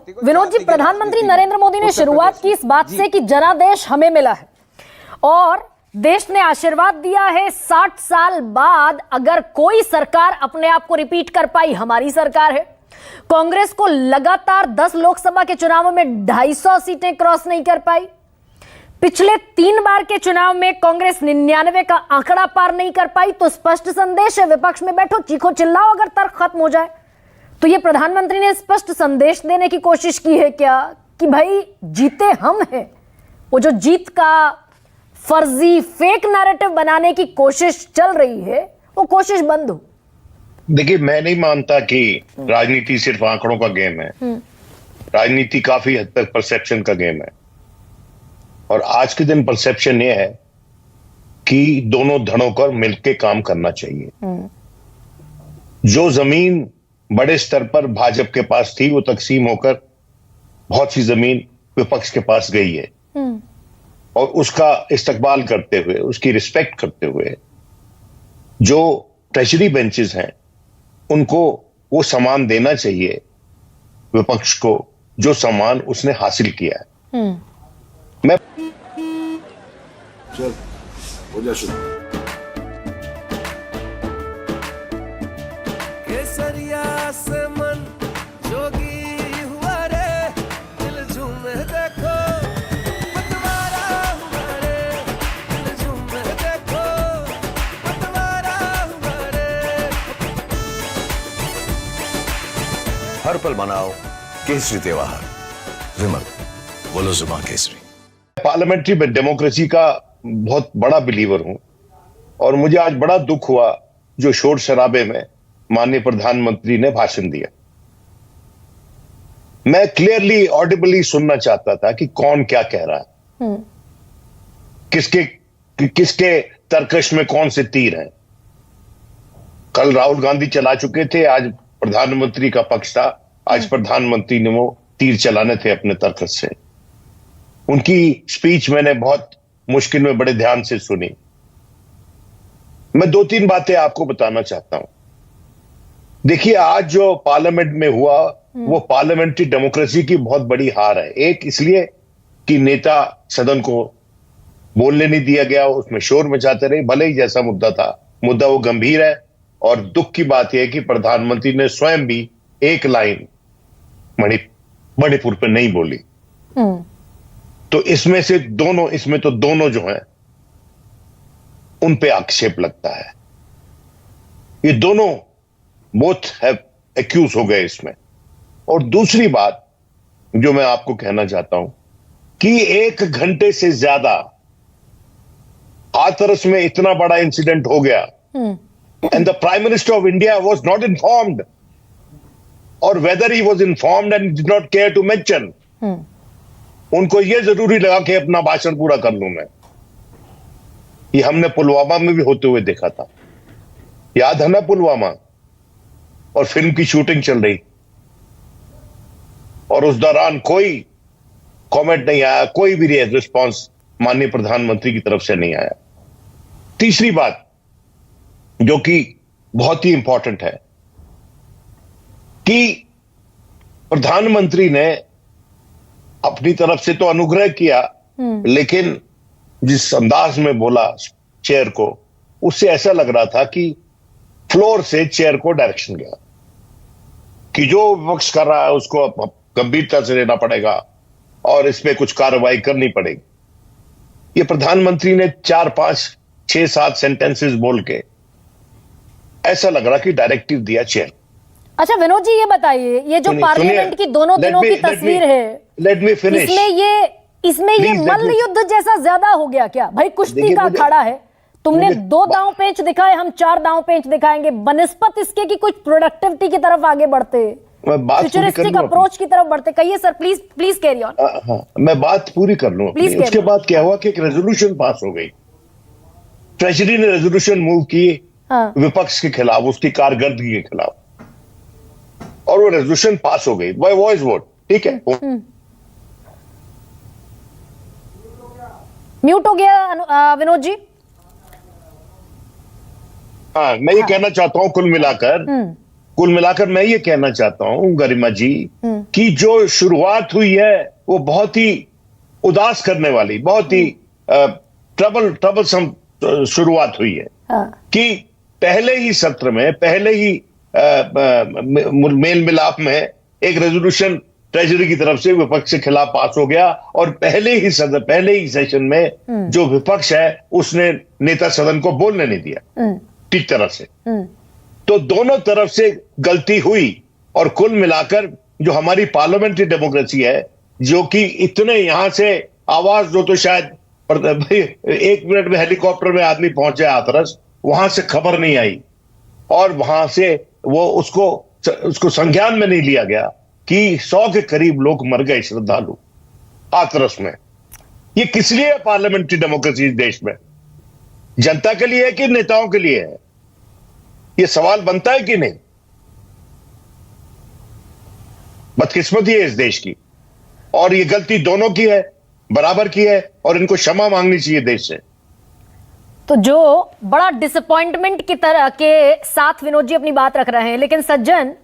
विनोद जी, प्रधानमंत्री नरेंद्र मोदी ने शुरुआत की इस बात से कि जनादेश हमें मिला है और देश ने आशीर्वाद दिया है। 60 साल बाद अगर कोई सरकार अपने आप को रिपीट कर पाई, हमारी सरकार है। कांग्रेस को लगातार 10 लोकसभा के चुनावों में 250 सीटें क्रॉस नहीं कर पाई। पिछले 3 बार के चुनाव में कांग्रेस 99 का आंकड़ा पार नहीं कर पाई। तो स्पष्ट संदेश है, विपक्ष में बैठो, चीखो चिल्लाओ अगर तर्क खत्म हो जाए। तो ये प्रधानमंत्री ने स्पष्ट संदेश देने की कोशिश की है क्या कि भाई जीते हम हैं? वो जो जीत का फर्जी फेक नैरेटिव बनाने की कोशिश चल रही है, वो कोशिश बंद हो। देखिए, मैं नहीं मानता कि राजनीति सिर्फ आंकड़ों का गेम है। राजनीति काफी हद तक परसेप्शन का गेम है और आज के दिन परसेप्शन ये है कि दोनों धड़ों पर मिलकर काम करना चाहिए। जो जमीन बड़े स्तर पर भाजपा के पास थी, वो तकसीम होकर बहुत सी जमीन विपक्ष के पास गई है और उसका इस्तकबाल करते हुए, उसकी रिस्पेक्ट करते हुए जो ट्रेजरी बेंचेस हैं उनको वो सम्मान देना चाहिए विपक्ष को, जो सम्मान उसने हासिल किया है। मैं चल हो जा शुरू। केसरिया से मन जोगी हुआ रे, दिल झूमे देखो पतवारा हुआ रे, दिल झूमे देखो पतवारा हुआ रे। हर पल मनाओ केसरी त्योहार। विमल, बोलो जुबान केसरी। पार्लियामेंट्री डेमोक्रेसी का बहुत बड़ा बिलीवर हूं और मुझे आज बड़ा दुख हुआ जो शोर शराबे में माननीय प्रधानमंत्री ने भाषण दिया। मैं क्लियरली ऑडिबली सुनना चाहता था कि कौन क्या कह रहा है, किसके तर्कश में कौन से तीर हैं। कल राहुल गांधी चला चुके थे, आज प्रधानमंत्री का पक्ष था। आज प्रधानमंत्री ने वो तीर चलाने थे अपने तर्कश से। उनकी स्पीच मैंने बहुत मुश्किल में बड़े ध्यान से सुनी। मैं 2-3 बातें आपको बताना चाहता हूं। देखिए, आज जो पार्लियामेंट में हुआ वो पार्लियामेंट्री डेमोक्रेसी की बहुत बड़ी हार है। एक इसलिए कि नेता सदन को बोलने नहीं दिया गया, उसमें शोर मचाते रहे, भले ही जैसा मुद्दा था, मुद्दा वो गंभीर है। और दुख की बात यह है कि प्रधानमंत्री ने स्वयं भी एक लाइन मणिपुर पर नहीं बोली। तो इसमें तो दोनों जो हैं उन पे आक्षेप लगता है। ये दोनों बोथ हैव एक्यूज हो गए इसमें। और दूसरी बात जो मैं आपको कहना चाहता हूं कि 1 घंटे से ज्यादा हाथरस में इतना बड़ा इंसिडेंट हो गया and the prime minister of India was not informed, और whether he was informed and did not care to mention. उनको यह जरूरी लगा कि अपना भाषण पूरा कर लूं मैं। ये हमने पुलवामा में भी होते हुए देखा था, याद है ना पुलवामा? और फिल्म की शूटिंग चल रही और उस दौरान कोई कमेंट नहीं आया, कोई भी रिस्पांस माननीय प्रधानमंत्री की तरफ से नहीं आया। तीसरी बात जो कि बहुत ही इंपॉर्टेंट है कि प्रधानमंत्री ने अपनी तरफ से तो अनुग्रह किया, लेकिन जिस अंदाज में बोला चेयर को, उससे ऐसा लग रहा था कि फ्लोर से चेयर को डायरेक्शन गया कि जो विपक्ष कर रहा है उसको गंभीरता से लेना पड़ेगा और इस पे कुछ कार्रवाई करनी पड़ेगी। ये प्रधानमंत्री ने 4, 5, 6, 7 सेंटेंसेस बोल के ऐसा लग रहा कि डायरेक्टिव दिया चेयर। अच्छा विनोद जी, ये बताइए, ये जो पार्लियामेंट की दोनों दिनों की तस्वीर है, लेट मी फिनिश। इसमें ये मल्ल युद्ध जैसा ज्यादा हो गया क्या? भाई कुश्ती का अखाड़ा है, तुमने 2 दांव पेंच दिखाए, हम 4 दांव पेंच दिखाएंगे, बनिस्पत इसके कि कुछ प्रोडक्टिविटी की तरफ आगे बढ़ते, फ्यूचरिस्टिक अप्रोच की तरफ बढ़ते। कहिए सर, प्लीज कैरी ऑन। मैं बात पूरी कर लूं। उसके बाद क्या हुआ कि एक रेजोल्यूशन पास हो गई, ट्रेजरी ने रेजोल्यूशन मूव की विपक्ष के खिलाफ, उसकी कारकर्दगी के खिलाफ, और वो रेजोल्यूशन पास हो गई बाय वॉइस वोट। ठीक है, म्यूट हो गया विनोद जी। हाँ, मैं ये कहना चाहता हूं कुल मिलाकर कुल मिलाकर मैं ये कहना चाहता हूं गरिमा जी कि जो शुरुआत हुई है वो बहुत ही उदास करने वाली, बहुत ही ट्रबलसम शुरुआत हुई है। कि पहले ही सत्र में, पहले ही मेल मिलाप में एक रेजोल्यूशन ट्रेजरी की तरफ से विपक्ष के खिलाफ पास हो गया और पहले ही सेशन में जो विपक्ष है उसने नेता सदन को बोलने नहीं दिया ठीक तरह से। तो दोनों तरफ से गलती हुई और कुल मिलाकर जो हमारी पार्लियामेंट्री डेमोक्रेसी है, जो कि इतने यहां से आवाज दो तो शायद 1 मिनट में हेलीकॉप्टर में आदमी पहुंचे हाथरस, वहां से खबर नहीं आई और वहां से वो उसको संज्ञान में नहीं लिया गया कि 100 के करीब लोग मर गए श्रद्धालु हाथरस में। ये किस लिए है पार्लियामेंट्री डेमोक्रेसी देश में? जनता के लिए है कि नेताओं के लिए है? ये सवाल बनता है कि नहीं? बदकिस्मती है इस देश की और ये गलती दोनों की है, बराबर की है और इनको क्षमा मांगनी चाहिए देश से। तो जो बड़ा डिसअपॉइंटमेंट की तरह के साथ विनोद जी अपनी बात रख रहे हैं, लेकिन सज्जन